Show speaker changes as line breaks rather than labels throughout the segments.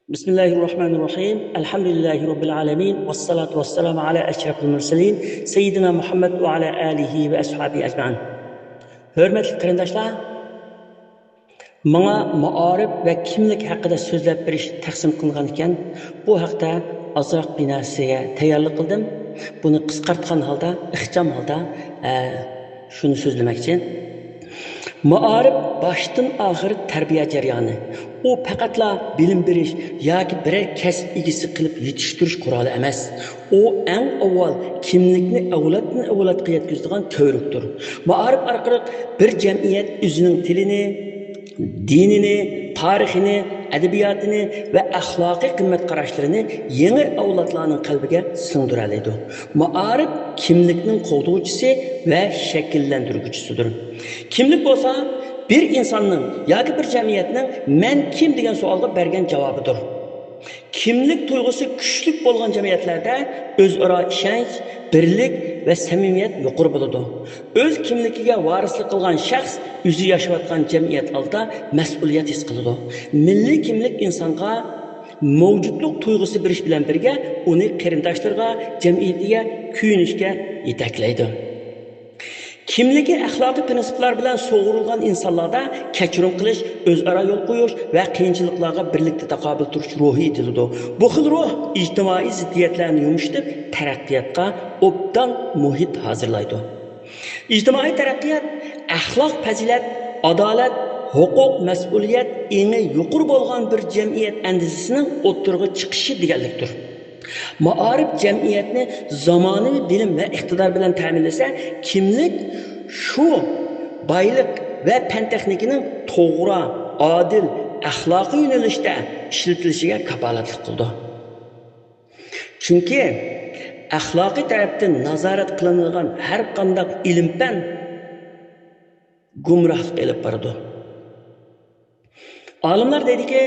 Bismillahirrahmanirrahim. Elhamdülillahi Rabbil alemin. Vessalatu vesselamu ala eşrefil mürselin. Seyyidina Muhammed ve ala alihi ve ashabi ecmaîn. Hürmetli qarindoshlar, menga maarif ve kimlik haqida so'zlab berish taqsim qilingan ekan. Bu haqda ozroq bir narsaga tayyorlik qildim. Buni qisqartgan holda, ixcham holda shuni so'zlamoqchi. Maarif baştan ahir terbiye jarayoni. O faqatla bilim berish yoki biror kasb egasi qilib yetishtirish quroli emas. O eng avval kimlikni avloddan avlodga yetkazadigan ko'rikdir. Maarif orqali bir jamiyat o'zining tilini, dinini, tarixini, adabiyotini ve ahlaki qimmat qarashlarini yangi avlodlarning qalbiga singdira oladi. Maarif kimlikning qo'g'duvchisi ve shakllantiruvchisidir. Kimlik bo'lsa bir insonning yoki bir jamiyatning "men kim" degan savolga bergan javobidir. Kimlik tuyg'usi kuchli bo'lgan jamiyatlarda o'zaro ishonch, birlik ve samimiyat yuqori bo'ladi. O'z kimligiga varislik qilgan shaxs o'zi yashayotgan jamiyat oldida mas'uliyat his qiladi. Milliy kimlik insonga mavjudlik tuyg'usi berish bilan birga uni qarindoshlarga, jamiyatiga kuyinishga yetaklaydi. Kimligi axloqiy prinsiplar bilan so'g'urilgan insonlarda kechirim qilish, o'zaro yo'l qo'yish va qiyinchiliklarga birlikda taqobil turish ruhi yetiladi. Bu xil ruh ijtimoiy ziddiyatlarni yumshatib, taraqqiyotga obdan muhit hozirlaydi. İctimai taraqqiyot axloq, fazilat, adolat, huquq, mas'uliyat eng yuqori bo'lgan bir jamiyat andizasining o'ttirg'i chiqishi deganlikdir. Maarif jamiyatni zamonaviy bilim ve iqtidor bilan ta'minlasa, kimlik şu boylik ve fan texnikining to'g'ri, adil, axloqiy yo'nalishda ishlatilishiga kafolatlik qildi. Chunki axloqiy tarafdan nazorat qilinadigan har qanday ilm-fan gumrohlikka olib boradi. Olimlar deydiki,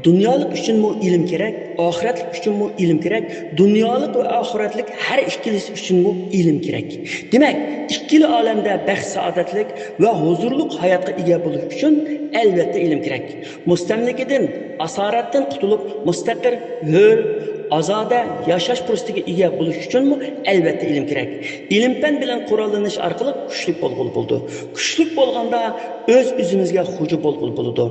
dunyolik uchun mu ilim kerak, oxiratlik uchun mu ilim kerak, dunyolik ve oxiratlik her ikkilisi uchun mu ilim kerak. Demek, ikkili olamda baxt, saodatlik ve huzurluk hayotga ega bo'lish uchun albatta ilim kerak. Mustamlikadan, asoratdan qutulib, mustaqil, hur, azoda yashash fursatiga ega bo'lish uchun mu albatta ilim kerak. İlim-fan bilan qurollanish orqali kuchli bo'lg'ul bo'ldi. Kuchli bo'lganda o'z o'zimizga xuju bo'lg'ul bo'ladi.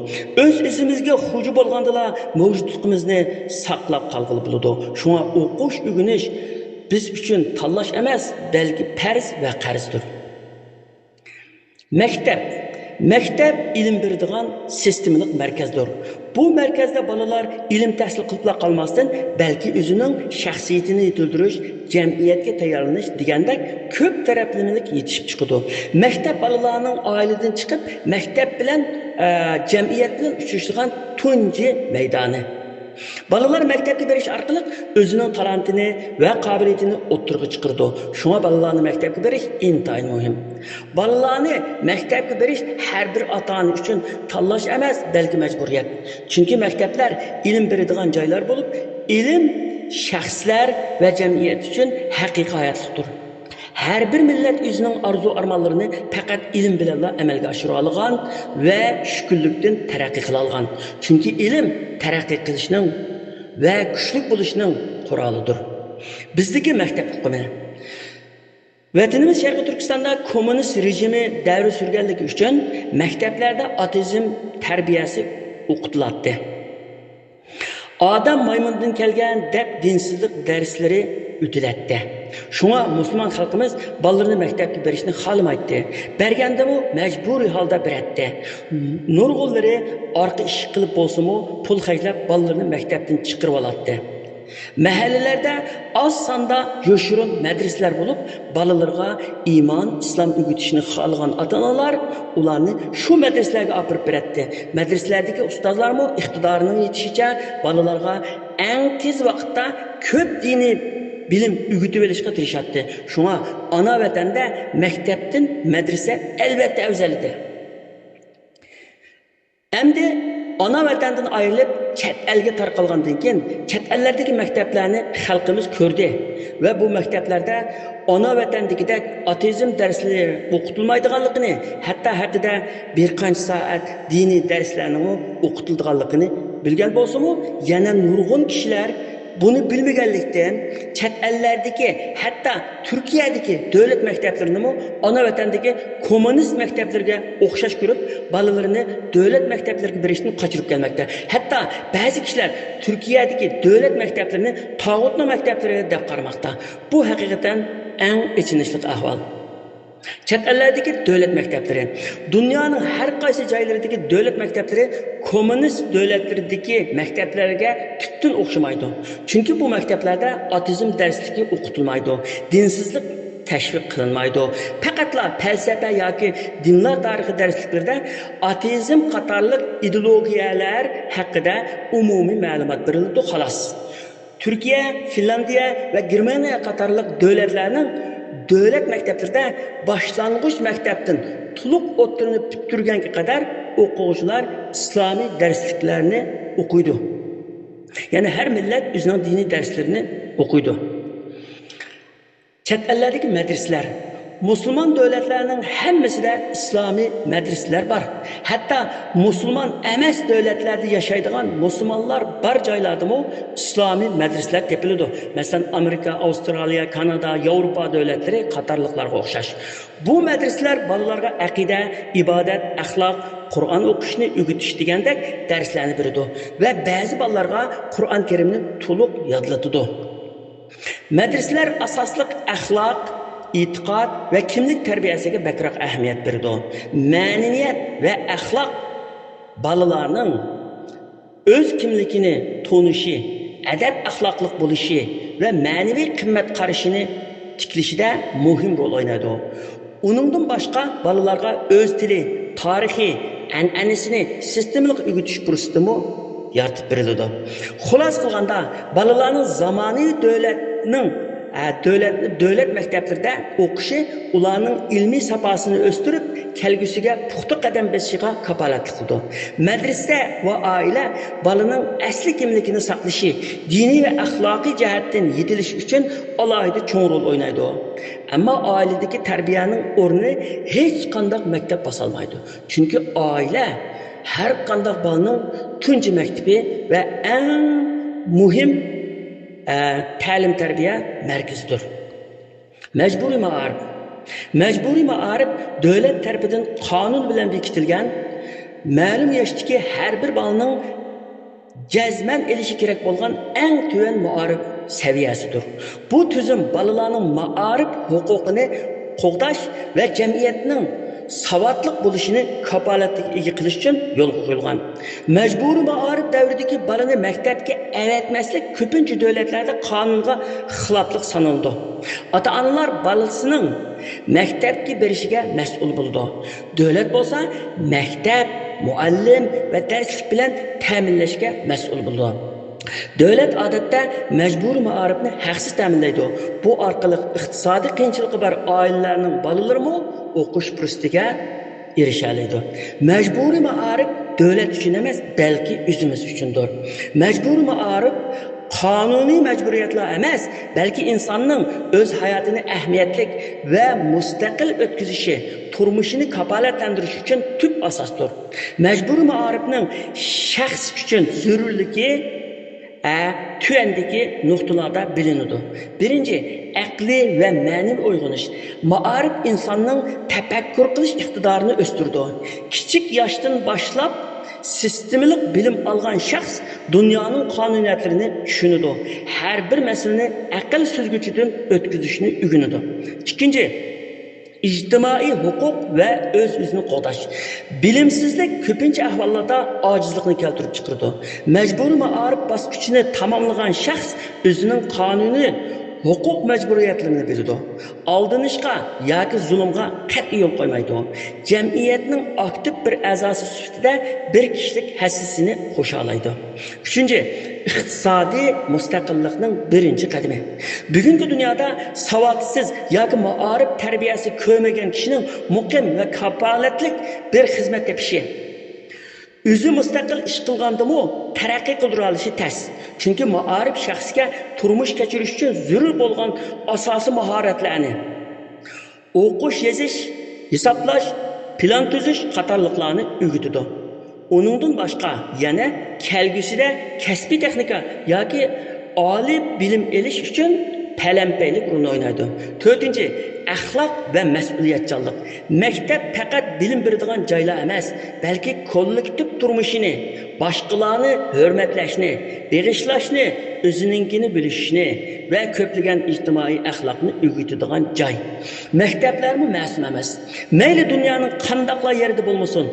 O'z o'zimizga xuju bo'lganda mavjudligimizni saqlab qolg'ul bo'ladi. Shunga o'qish, o'rganish biz uchun tanlash emas, balki farz va qarzdir. Maktab ilim beradigan sistemlik markazdir. Bu markazda bolalar ilim tahsil qilib qolmasdan, balki o'zining shaxsiyatini yetildirish, jamiyatga tayyorlanish degandek ko'p taraflamalik yetishib chiqadi. Maktab bolalarning oiladan chiqib, maktab bilan jamiyat bilan uchrashadigan tunji maydoni. Balalar maktabga berish orqali o'zining talantini va qobiliyatini o'ttirg'i chiqardi. Shunga balalarni maktabga berish intayin muhim. Balalarni maktabga berish har bir ota-ona uchun tanlash emas, balki majburiyat. Chunki maktablar ilm beradigan joylar bo'lib, ilm shaxslar va jamiyat uchun haqiqiy hayotlikdir. Her bir millet o'zining arzu armonlarini faqat ilm bilan amalga oshira olgan va shukrlikdan taraqqiy qila olgan. Chunki ilm taraqqiy qilishning va kuchli bo'lishning qurolidir. Bizdagi maktab hukmi vatanimiz Sharqiy Turkistonda kommunist rejimi davri surganligi uchun maktablarda ateizm tarbiyasi o'qitiladi. Adam maymundan kelgan deb dinsizlik darslari o'tilatdi. Shunga musulmon xalqimiz bolalarni maktabga berishni xohlamaydi. Berganda bu majburiy holda beratdi. Nurg'unlari orqa ish qilib bo'lsa-mu, pul xarjlab bolalarni maktabdan chiqarib oladi. Mahallalarda az sonda yoshurun madrasalar bo'lib, bolalarga iymon, islom o'rgatishni xohlagan ota-onalar ularni shu madrasalarga olib beradi. Madrasalardagi ustozlarmi iqtidorining yetishicha bolalarga eng tez vaqtda ko'p diniy bilim o'rgatib olishga tirishadi. Shunga ana vatanda maktabdan madrasa albatta afzaldir. Endi ana vatandan ayrılıp chet elga tarqalgandan keyin chet ellardagi maktablarni xalqimiz ko'rdi va bu maktablarda ana vatandagidek ateizm darslari o'qitilmaydiganligini, hatto haftada bir qancha soat diniy darslarning o'qitilganligini bilgan bo'lsa-mu, yana nurg'un kishilar buni bilmaganlikdan chet ellardagi, hatto Turkiyadagi davlat maktablarini ona vatandagi kommunist maktablarga o'xshash ko'rib, bolalarini davlat maktablariga berishni qochirib kelmoqda. Hatto ba'zi kishilar Turkiyadagi davlat maktablarini tog'utni maktablari deb qaramoqda. Bu haqiqatan eng achinishli ahvol. Chet ellardagi davlat maktablari, dunyoning har qaysi joylaridagi davlat maktablari kommunist davlatlardagi maktablarga tubdan o'xshamaydi. Chunki bu maktablarda atizm darsligi o'qitilmaydi, dinsizlik tashviq qilinmaydi. Faqatla falsafa yoki dinlar tarixi darsliklarida atizm qatorliq ideologiyalar haqida umumiy ma'lumot beriladi xolos. Turkiya, Finlandiya va Germaniya qatorliq davlatlarning davlat maktablarida boshlang'ich maktabdan to'liq o'ttirini bitirgunga qadar o'quvchilar islomiy darsliklarni o'qiydi. Ya'ni har millat o'zining diniy darslarini o'qiydi. Chet ellardagi madrasalar, musulmon davlatlarning hammasida islomiy madrasalar bor. Hatto musulmon emas davlatlarda yashaydigan musulmonlar bor joylardami islomiy madrasalar topiladi. Masalan, Amerika, Avstraliya, Kanada, Yevropa davlatlari qatorliqlarga o'xshash. Bu madrasalar bolalarga aqida, ibodat, axloq, Qur'on o'qishni o'rgatish degandek darslarni beradi va ba'zi bolalarga Qur'on Karimni to'liq yodlatadi. Madrasalar asosliq axloq, e'tiqod va kimlik tarbiyasiga bakroq ahamiyat beradi. Ma'naviyat va axloq bolalarning o'z kimligini tonishi, adab axloqliq bo'lishi va ma'naviy qimmat qarashini tiklishida muhim rol o'ynaydi. Uningdan boshqa bolalarga o'z tili, tarixi, an'anasini sistemalik o'rgatish fursatimi yaratib beriladi. Xulos qilganda, bolalarning zamoniy davlat maktablarida o'qishi ularning ilmiy safosini o'stirib, kelgusiga puxta qadam bosishiga kafolatlik qiladi. Madrasa va oila bolaning asli kimligini saqlashi, diniy va axloqiy jihatdan yetilish uchun alohida cho'ng rol o'ynaydi. Ammo oiladagi tarbiyaning o'rni hech qanday maktab bosa olmaydi. Chunki oila har qanday bolaning tunji maktabi va eng muhim ta'lim tarbiya markazidir. Mecburi ma'arif. Mecburi ma'arif davlat tarafidan qonun bilan bekitilgan ma'lum yoshdagi har bir bolaning jazman elishi kerak bo'lgan eng tuvan ma'arif saviyasidir. Bu tuzum bolalarning ma'arif huquqini qo'g'dash va jamiyatning savatliq bo'lishini kafolatliga qilish uchun yo'lga qo'yilgan. Majburiy ma'arif davridagi bolani maktabga avatmaslik ko'pincha davlatlarda qonunga xiloflik sanaldi. Ota-onalar bolasining maktabga berishiga mas'ul bo'ldi. Davlat bo'lsa maktab, muallim va darslik bilan ta'minlashga mas'ul bo'ldi. Davlat odatda majburiy ma'arifni haqsiz ta'minlaydi. Bu orqali iqtisodiy qiyinchiligi bor oilalarning bolalarimi o'qish fursatiga erishadi. Majburiy ma'arif davlat uchun emas, balki o'zimiz uchundir. Majburiy ma'arif qonuniy majburiyatlar emas, balki insonning o'z hayotini ahamiyatli va mustaqil o'tkazishi, turmushini kafolatlantirish uchun tub asosdir. Majburiy ma'arifning shaxs uchun zarurligi tüendeki noktalarda bilinadi. Birinci, aqli ve ma'naviy uyg'onish. Ma'arif insonning tafakkur qilish iqtidorini o'stirdi. Kichik yoshdan boshlab sistemlik bilim olgan shaxs dunyoning qonuniyatlarini tushunadi. Har bir masalani aql süzgüçüden o'tkazishni o'rganadi. Ikkinchi, ijtimoiy huquq va o'z-o'zini qo'llash. Bilimsizlik ko'pincha ahvollarda ojizlikni keltirib chiqaradi. Majburiy ma'arif bosqichini tamomlagan shaxs o'zining qonuniy huquq majburiyatlarini biladi. Aldanishga yoki zulmga qat'iy yo'l qo'ymaydi. Jamiyatning aktiv bir a'zosi sifatida bir kishilik hassasini qo'sha oladi. Uchinchi, iqtisodiy mustaqillikning birinchi qadami. Bugungi dunyoda savodsiz yoki ma'arif tarbiyasi ko'rmagan kishining muqim va kafolatlik bir xizmat tepishi, o'zi mustaqil ish qilgandimi taraqqiy qildira olishi tez. Chunki ma'arif shaxsga turmush kechirish uchun zarur bo'lgan asosiy mahoratlarni o'qish, yozish, hisoblash, plan tuzish qatorliqlarni o'rgatadi. Onundan başqa yana kelgusida kasbiy texnika yoki oliy bilim elish uchun palampaylik rolini o'ynaydi. 4. Axloq va mas'uliyatchanlik. Maktab faqat bilim beradigan joylar emas, balki kollektiv turmushini, boshqalarni hurmatlashni, beg'ishlashni, o'zininkini bilishni va ko'plagan ijtimoiy axloqni o'rgatadigan joy. Maktablarmi ma'sum emas. Mayli dunyoning qandaqlar yerida bo'lmasin,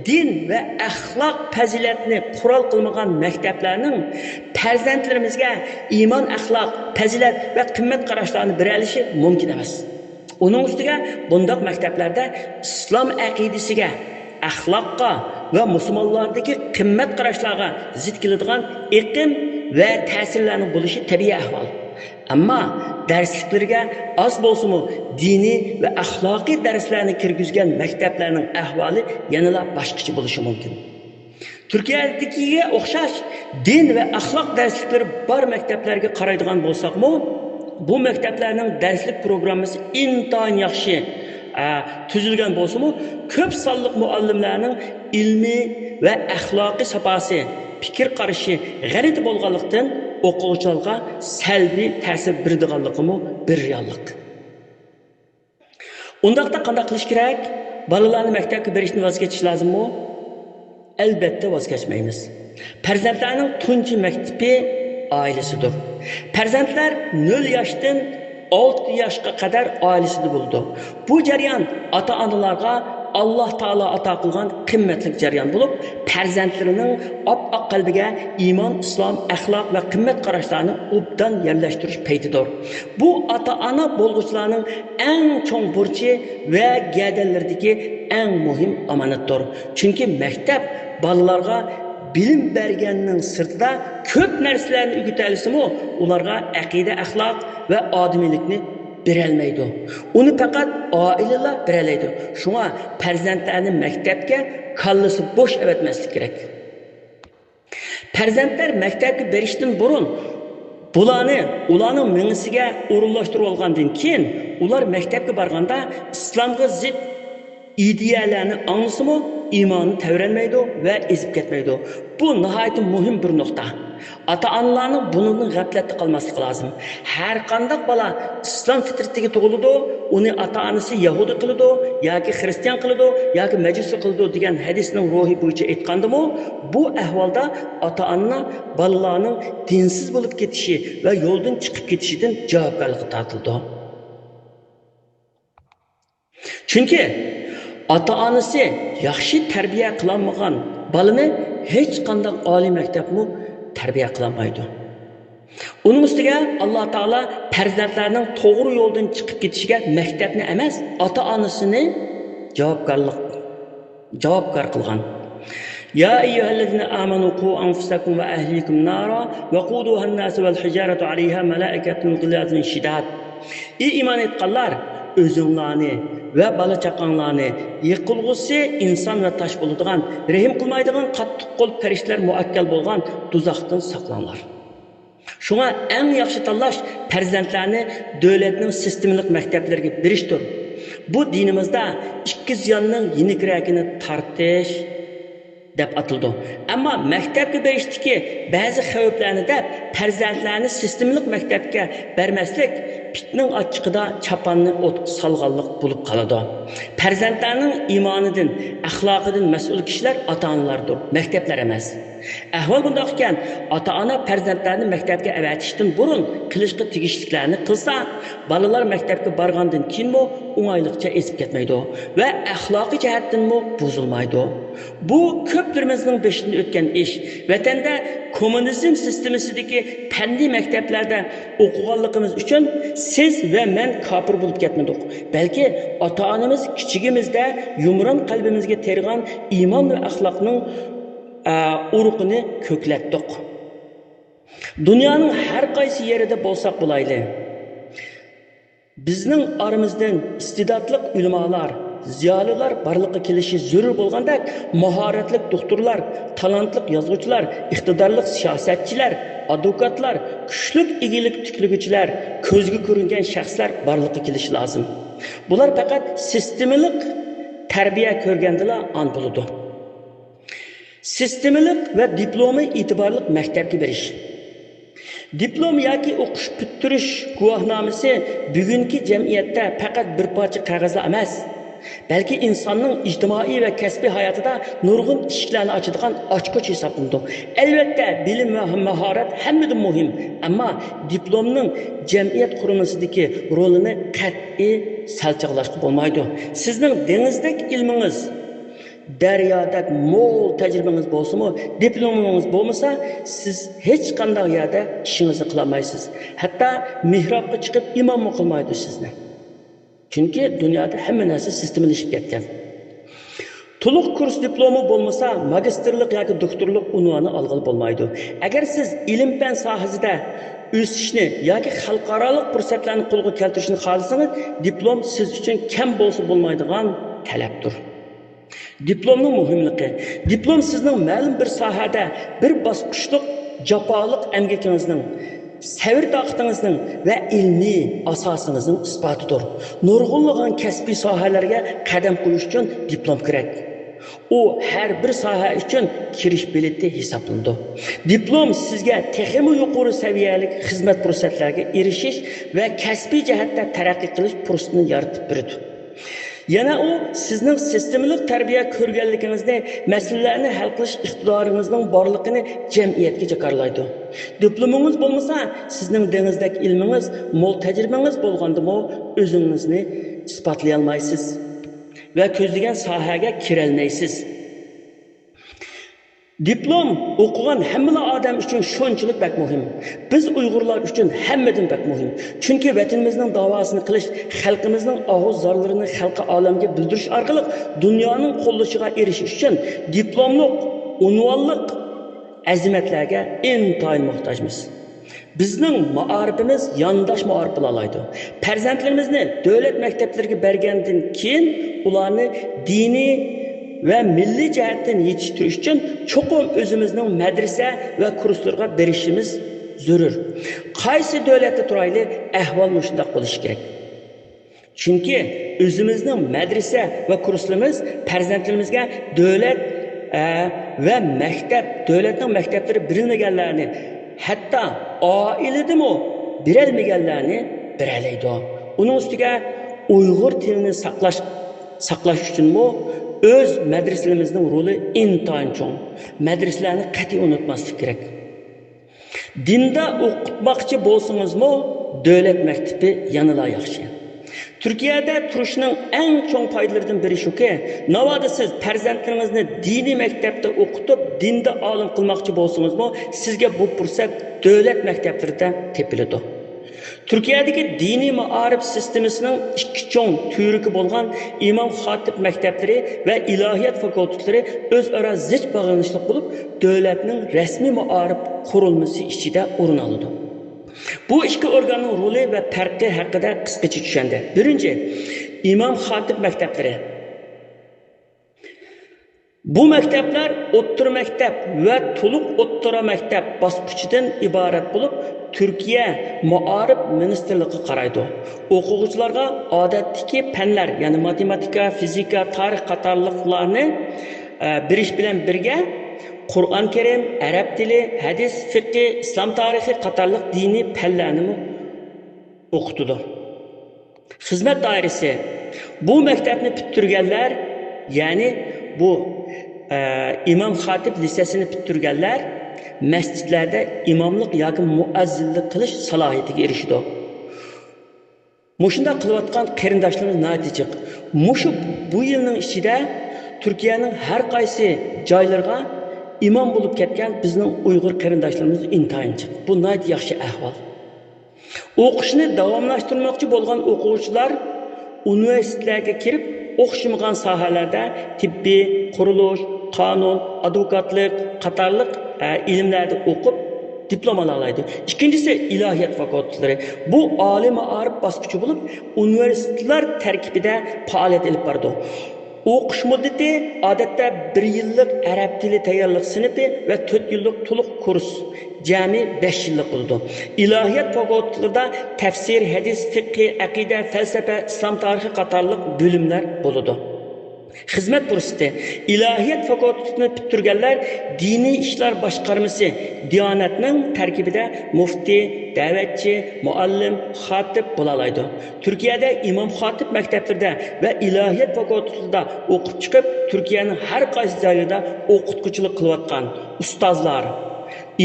din ve ahlak faziletini kural kılmagan mekteplerinin farzandlarimizga iman, ahlak, fazilet ve kıymet qarashlarını berilishi mumkin emas. Onun üstüge bundak mekteplerde İslam akidesiga, ahlakka ve Müslümanlardaki kıymet qarashlarga zid keladigan iqlim ve ta'sirlarning bo'lishi tabiiy ahvol. Ama dersliklerge az bolsumu dini ve ahlaki derslerini kirgizgen mekteplerinin ahvali yanıla başkaça buluşu mümkün. Türkiye'dekiye okşaş din ve ahlak derslikleri bar mekteplerge qaraydigan bolsak mı? Bu mekteplerinin derslik programması intayin yaxşı tüzülgen bolsa mı? Köp sallık muallimlerinin ilmi ve ahlaki sapası, fikir qarışı g'alati bo'lganlikdan o'quvchilarga salbiy ta'sir beradiganligimi bir reallik. Undaqda qanday qilish kerak? Bolalarni maktabga berishni voz kechish lozimmi? Albatta voz kechmaymiz. Farzandlarning tunji maktabi oilasidir. Farzandlar 0 yoshdan 6 yoshga qadar oilasida bo'ldi. Bu jarayon ota-onalarga Allah Taala ata qilgan qimmatli jarayon bo'lib, farzandlarining oppoq qalbiga iymon, islom, axloq va qimmat qarashlarini obdan yerlashtirish paytidir. Bu ota-ona bo'lg'uchilarning eng cho'ng burchi va gadallardagi eng muhim omonatdir. Chunki maktab bolalarga bilim berganning sirtida ko'p narsalarni o'rgata olsa-mu, ularga aqida, axloq va odamiylikni berelmeydi. Onu fakat aileler bereleydi. Şuna farzandlarni maktabga kallasi boş evetmeslik gerek. Farzandlar maktabga berishdan burun ularning mingisiga o'rinlashtirib olgandan keyin ular maktabga borganda islomga zid ideyalarni anglasa-mu, iymoni tavranmaydi va ezib ketmaydi. Bu nihoyat muhim bir nuqta. Ata-onalarning bundan g'aflatda qolmasligi lozim. Har qanday bola islom fitratiga tug'iladi, uni ata-onasi yahudi qiladi yoki xristian qiladi yoki majusi qiladi degan hadisning ruhi bo'yicha aytgandimi, bu ahvolda ata-ona bolalarning dinsiz bo'lib ketishi va yo'ldan chiqib ketishidan javobgarlikka tortildi. Chunki ata-onasi yaxshi tarbiya qilmagan bolani hech qanday oliy maktabmi tarbiya qilmaydi. Onun üstüge Allah Taala farzandlarning to'g'ri yo'ldan chiqib ketishiga maktabni emas, ota-onasini javobgar qilgan. Ya eyyuhallazina amanu qu anfusakum va ahlikum nara wa quduha an-nas wal hijaratu 'alayha malaikatun ghilazun shidad. Ey iman etganlar, o'zinglarni va bola chaqanglarni yiqilg'usi inson va tosh bo'ladigan, rahim qilmaydigan qattiq qo'l farishtalar muakkal bo'lgan do'zaxdan saqlanglar. Şuna en yaxshi tanlash farzandlarni davlatning sistemlik maktablarga berishdir. Bu dinimizda ikki ziyonning yenikrakini tartish deb atildi. Ammo maktabga berishdiki ba'zi xavflarni deb farzandlarni sistemlik maktabga bermaslik fitning ochiqida chapanni o't solganlik bo'lib qoladi. Farzandlarning iymonidan, axloqidan mas'ul kishilar ota-onalardir, maktablar emas. Ahvol bundoq ekan, ota-ona farzandlarni maktabga avatishdan burun qilishga tegishliklarini qilsa, bolalar maktabga borgandan keyinmi o'ng'ayliqcha esib ketmaydi va axloqiy jihatdanmi buzilmaydi. Bu ko'plarimizning beshidan o'tgan ish. Vatanda kommunizm sistemasidagi fanniy maktablarda o'qiganligimiz uchun siz va men kofir bo'lib ketmadik. Balki ota-onamiz kichigimizda yumron qalbimizga tergan iymon va axloqning uruqini ko'klatdik. Dunyoning har qaysi yerida bo'lsak bo'layli, bizning aramizdan istidodli ulamolar, ziyolilar barliqqa kelishi zarur bo'lgandek, mahoratli doktorlar, talantli yozuvchilar, iqtidorli siyosatchilar, advokatlar, kuchli egilik tikliguchilar, ko'zga ko'ringan shaxslar barliqqa kelishi lozim. Bular faqat sistemlik tarbiya ko'rgandilar an bo'ladi. Sistemlik ve diplomi itibarlı maktabga berish. Diplom yoki o'qish bitirish guvohnomasi bugungi jamiyatda faqat bir parcha qog'ozlar emas, balki insonning ijtimoiy va kasbiy hayotida nurg'un eshiklarni ochadigan ochqich hisoblanadi. Albatta, bilim va mahorat hammadan muhim, ammo diplomning jamiyat qurilisidagi rolini qat'iy salchoqlashga bo'lmaydi. Sizning dengizdek ilmingiz, deryodek mo'l tajribangiz bo'lsa-mu, diplomingiz bo'lmasa, siz hech qanday yerda ishingizni qila olmaysiz. Hatto mihrobga chiqib imomni qilmaydi sizni. Chunki dunyoda hamma narsa sistemlashib ketgan. To'liq kurs diplomi bo'lmasa, magistrlik yoki doktorlik unvoni olg'ili bo'lmaydi. Agar siz ilm-fan sohasida o'sishni yoki xalqaro fursatlarni qo'lga keltirishni xohlasangiz, diplom siz uchun kam bo'lsa bo'lmaydigan talabdir. Diplomning muhimligi. Diplom sizning ma'lum bir sohada bir bosqichlik jafoliq emgakingizning, savr toqatingizning va ilmiy asosinizning isbotidir. Nurg'unlagan kasbiy sohalarga qadam qo'yish uchun diplom kerak. U har bir soha uchun kirish bileti hisoblanadi. Diplom sizga texnik yuqori saviyalik xizmat fursatlarga erishish va kasbiy jihatda taraqqiy qilish fursatini yaratib beradi. Yana u sizning sistemlik tarbiya ko'rganligingizni, masalalarni hal qilish iqtidoringizning borligini jamiyatga jakarlaydi. Diplomingiz bo'lmasa, sizning dengizdek ilmingiz, mo'l tajribangiz bo'lganda-mu o'zingizni isbotlay olmaysiz va ko'zlagan sohaga kira olmaysiz. Diplom o'qigan hamma odam uchun shunchalik bak muhim. Biz Uyg'urlar uchun hammadan bak muhim. Chunki vatanimizning davosini qilish, xalqimizning og'iz zorlarini xalqi olamga bildirish orqali dunyoning qo'llashiga erishish uchun diplomlik, unvonlik azimatlarga intayin muhtojmiz. Bizning ma'arifimiz yondosh ma'arif bo'laydi. Farzandlarimizni davlat maktablariga bergandan keyin ularni diniy ve milli cihetten yetiştiriş için çokum özümüzün medrese ve kurslarga berişimiz zörür. Qaysi devlette turaylı ahval muşundaq bo'lishi kerak. Çünkü özümüzün medrese ve kurslarımız farzandlarimizga devlet ve mektep, devletin mektepleri birilmegenlerini, hatta ailedimi birilmegenlerini bireleydi. Onun üstüge Uyghur tilini saklaş için mu öz medreselerimizin rolü intayin çoğun. Medreselerini qat'iy unutmaslik kerak. Dinda o'qitmoqchi bo'lsangiz-mu, davlat maktabi yanada yaxshi. Turkiyada turishning eng cho'ng foydalaridan biri shuki, navoda siz farzandlaringizni diniy maktabda o'qitib, dinda olim qilmoqchi bo'lsangiz-mu, sizga bu fursat davlat maktablarida tepiladi. Türkiye'deki dini ma'arif sisteminin iki çoğun türükü bolgan İmam Hatip mektepleri ve ilahiyat fakülteleri özara zich bağlanışlık bulup devletinin resmi ma'arif kurulması içinde orun aldı. Bu iki organın rolü ve farkı hakkında kısaca düşendi. Birinci, İmam Hatip mektepleri. Bu mektepler o'ttir mektep ve tuluk o'ttira mektep basqıçıdan ibaret bulup Türkiye Muarif Ministerliği qaraydı. O'quvchilarga odatdagi fanlar, yani matematika, fizika, tarix qatorliqlarni birish bilan birga Qur'on Karim, arab tili, hadis, fiqh, islom tarixi qatorliq diniy fanlarni o'qitdi. Xizmat doirasi. Bu maktabni bitirganlar, yani bu İmam Hatip Lisesini bitirganlar mescidlerde imamlık yoki muazzinlik qilish salohiyatiga erishdi. Mushunda qilayotgan qarindoshlarimiz natijiq. Mushu bu yilning ichida Turkiyaning har qaysi joylarga imom bo'lib ketgan bizning Uyg'ur qarindoshlarimiz intayin chiq. Bu nayt yaxshi ahvol. O'qishni davomlashtirmoqchi bo'lgan o'quvchilar universitetlarga kirib, o'qishmagan sohalarda tibbiy, qurilish, qonun, advokatlik qatorliq ilimlerde okup diplom alalaydı. İkincisi ilahiyat fakülteleri. Bu alim ma'arif basqıçı bulup üniversiteler terkibide faaliyet elip bardı. O'qish muddati odatda 1 yillik arab tili tayyorlik sinfi ve 4 yillik to'liq kurs, jami 5 yillik bo'ldi. İlahiyat fakültelerida tafsir, hadis, fiqh, aqida, falsafa, islom tarixi qatorliq bölümler bo'ladi. Xizmat fursati. İlahiyat fakültesini bitirganlar diniy ishlar boshqarmasi Diyonatning tarkibida mufti, da'vatchi, muallim, xatib bo'la oladi. Turkiyada imom xatib maktablarida va ilahiyat fakültesida o'qib chiqib, Turkiyaning har qaysi joyida o'qituvchilik qilayotgan ustozlar,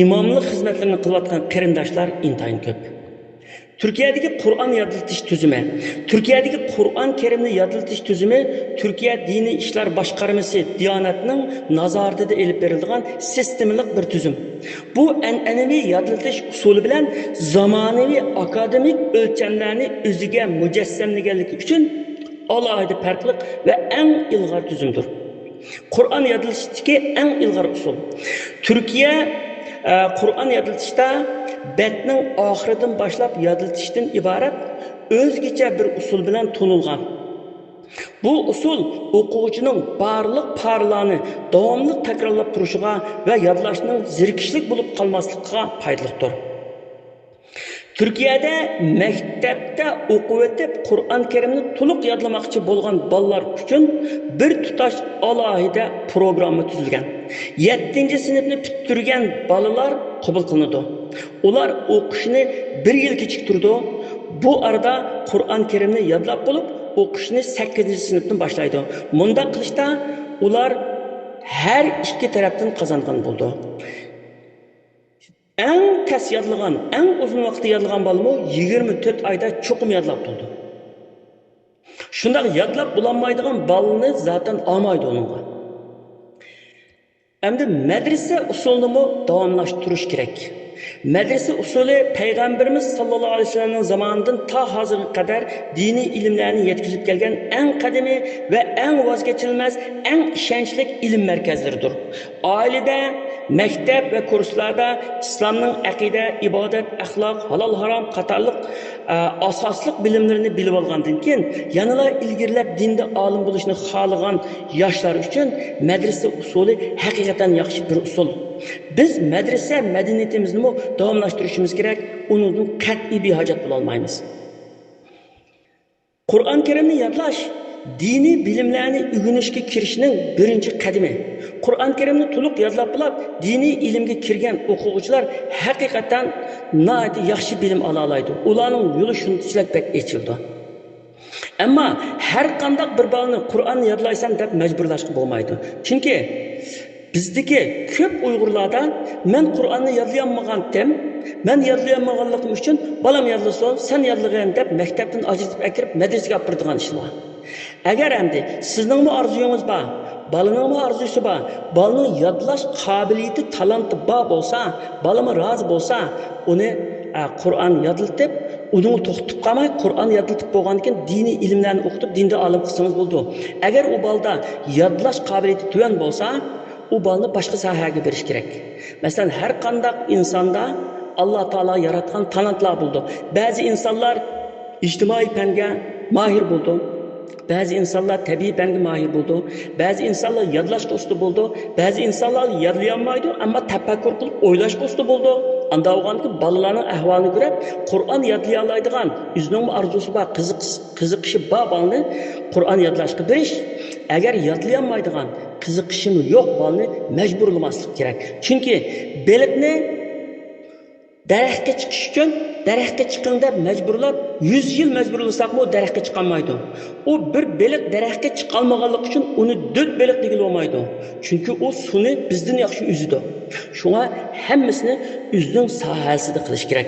imomlik xizmatlarini qilayotgan qarindoshlar intayin ko'p. Türkiye'deki Kur'an yadıltış tüzümü, Türkiye'deki Kur'an Kerim'ni yadıltış tüzümü, Türkiye Dini İşler Başkarması Diyanetinin nazarında elip verildiğin sistemlik bir tüzüm. Bu en'enevi yadıltış usulü bilen zamanevi akademik ölçemlerini özüge mücessemlegenlik için alaydı farklılık ve en ilgar tüzümdür. Kur'an yadılıştaki en ilgar usul. Türkiye Kur'an yadıltışta betning oxiridan boshlab yodiltishdan iborat o'zgacha bir usul bilan to'lilgan. Bu usul o'quvchining barliq parlarni davomli takrorlab turishiga va yodlashning zerikishlik bo'lib qolmasligiga foydalidir. Türkiye'de mektepte o'qib o'tib Qur'on Karimni to'liq yodlamoqchi bo'lgan bolalar uchun bir tutash alohida programma tuzilgan. 7-sinfni bitirgan bolalar qabul qilinadi. Ular o'qishni 1 yil kechiktirdi. Bu arada Qur'on Karimni yodlab bo'lib, o'qishni 8-sinfdan boshlaydi. Bunda qilishda ular her ikki tarafdan qozongan bo'ldi. En tez yadılgan, en uzun vakti yadılgan balımı 24 ayda çokum yadlap buldu. Şundan yadlap bulanmaydıgan balını zaten almaydı onunla. Hem de medrese usulünü mü davamlaştırış gerek. Medrese usulü Peygamberimiz sallallahu aleyhi ve sellem'in zamanından ta hazırlık kadar dini ilimlerini yetkizip gelgen en kademi ve en vazgeçilmez, en işençlik ilim merkezleridir. Ailede, mektep ve kurslarda İslam'ın akide, ibadet, ahlak, halal haram, katarlık asaslık bilimlerini bilip algandan keyin yanıla ilgirilep dinde alim buluşunu xalıgan yaşlar için medrese usulü hakikaten yaxşı bir usul. Biz medrese medeniyetimizni davamlaştırışımız gerek, onun qat'iy bir hacet bulalmayız. Kur'an-ı Kerim'ni yadlaş, dini bilimlerini ügünüşke kirişinin birinci kadimi. Kur'an-ı Kerim'ni to'liq yodlab bilib, dini ilimge kirgen o'quvchilar hakikaten naydi yaxshi bilim ala olaydi. Ularning yo'li shunchalik bek echildi. Ammo har qanday bir balani Qur'onni yodlaysan deb majburlashga bo'lmaydi. Chunki bizdeki ko'p Uyg'urlarda men Qur'onni yodlayolmagandim, men yodlayolmaganligim uchun balam yodlasin, sen yodlagin deb maktabdan ajratib akirib madrasaga olib boradigan ishlar. Agar endi sizning bu orzuyingiz bor, balının mı arzusu var, balının yadlaş kabiliyeti, talantı var olsa, balımı razı olsa, onu Kur'an yadıltıp, onu toxtup kalmay, Kur'an yadıltıp boğanken dini ilimlerini okutup, dinde alim kısmınız buldu. Eğer o balda yadlaş kabiliyeti tüven olsa, o balını başka sahaya veriş gerek. Mesela her kandak insanda Allah Teala yaratkan talantlar buldu. Bazı insanlar içtimai penge mahir buldu. Bazı insanlar tabii bence mahir buldu. Bazı insanlar yadlaşka usta buldu. Bazı insanlar yadlayamaydı ama tefekkür kılıp oylaşka usta buldu. Anda oğan ki balalarının ahvalını görüp Kur'an yadlayalaydıgan yüzünün arzusu var, kızıkışı var balını Kur'an yadlaşka bir iş. Eğer yadlayamaydıgan kızıkışımı yok balını mecburlamaslık gerek. Çünkü belirtini daraxtga chiqish uchun daraxtga chiqing deb mecburlab 100 yil mecburlasak mı o daraxtga chiqolmaydi. O bir beliq daraxtga chiqolmaganlik uchun uni 4 beliq degili olmaydi. Chunki o suni bizdan yaxshi uzidi. Shunga hammasini o'zining sohasida qilish kerak.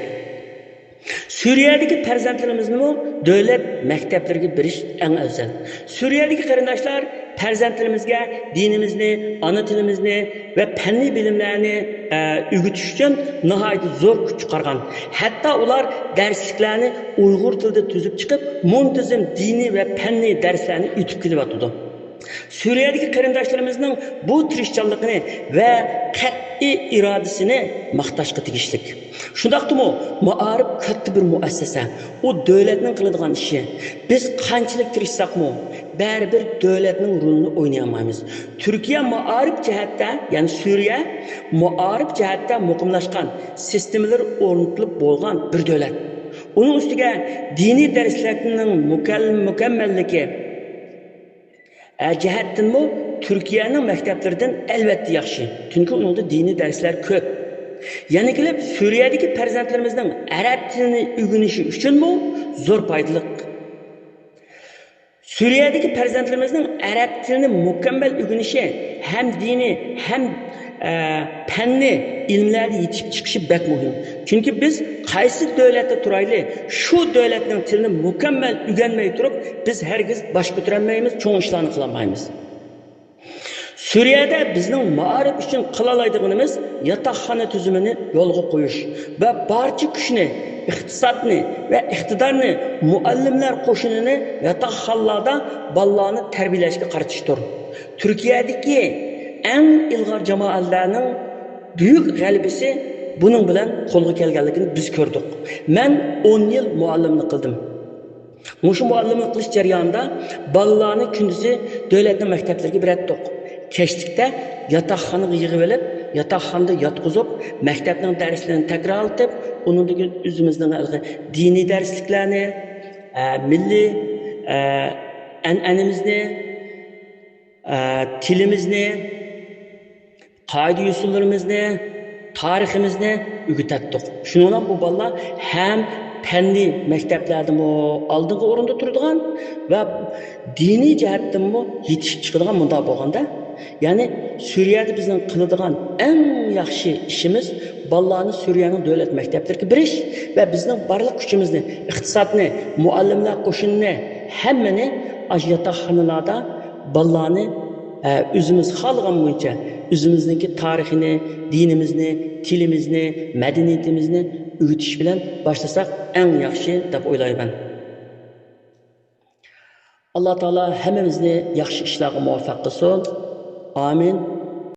Suriyadagi farzandlarimizni davlat maktablariga berish eng afzal. Suriyadagi qarindoshlar farzandlarimizga dinimizni, ana tilimizni ve fenli bilimlerini ügütüş için nihayet zor kuch chiqargan. Hatta ular dersliklerini Uyg'ur tilida tuzib chiqib, muntazam dini ve fenli derslerini ütüp kelyapti. Suriyadagi qarindoshlarımızın bu tirishchanligini ve qat'iy irodasini maqtashga tegishlik. Shundaqdimi, muarif katta bir muassasa, o davlatning qiladigan ishi. Biz qanchalik tirishsakmi, baribir davlatning rolini o'ynayolmaymiz. Turkiya muarif jihatda, ya'ni Suriya muarif jihatda muqimlashgan, sistemalar o'rnatilib bo'lgan bir davlat. Uning ustiga diniy darslarning mukammalligi Jihatdanmi Turkiyaning maktablaridan albatta yaxshi. Chunki unda diniy darslar ko'p. Yana kelib Suriyadagi farzandlarimizning arab tilini o'rganishi uchunmi zo'r foydali. Suriyadagi farzandlarimizning arab tilini mukammal o'rganishi ham dini ham fanni ilmlarda yetib chiqishi bak muhim. Chunki biz qaysi davlatda turayli, shu davlatning tilini mukammal o'rganmay turib, biz hargiz bosh ko'tarolmaymiz, cho'ng ishlarni qila olmaymiz. Suriyada bizning ma'rif uchun qila oladiganimiz yotoqxona tuzumini yo'lga qo'yish va barcha kuchni, iqtisodni va iqtidorni muallimlar qo'shinini yotoqxonalarda bolalarni tarbiyalashga qaratishdir. Turkiyadagi eng ilg'or jamoatlarning büyük g'alabasi buning bilan qo'lga kelganligini biz ko'rdik. Men 10 yil muallimlik qildim. Mushu muallimlik qilish jarayonida bolalarni kunduzi davlatning maktablariga biratdik. Kechlikda yotoqxonaga yig'ib olib, yotoqxonada yotqizib, maktabning darslarini takrorlatib, uningdagi o'zimizning diniy darsliklarni, milliy an'anamizni, tilimizni, qoida usullarimizni, tariximizni o'rgatdik. Shuning bilan bu bolalar ham fanniy maktablarda oldingi o'rinda turadigan va diniy jihatdan yetishib chiqadigan munda bo'lganda, ya'ni Suriyada bizning qiladigan eng yaxshi ishimiz bolalarni Suriyaning davlat maktablariga berish va bizning barliq kuchimizni, iqtisodni, muallimlar qo'shinini hammani yotoqxonalarda bolalarni o'zimiz xohlagan bo'yicha o'zimizningki tarixini, dinimizni, tilimizni, madaniyatimizni o'rgatish bilan boshlasak eng yaxshi deb o'ylayman. Alloh taolo hammamizni yaxshi ishlarga muvaffaq qilsin. Amin.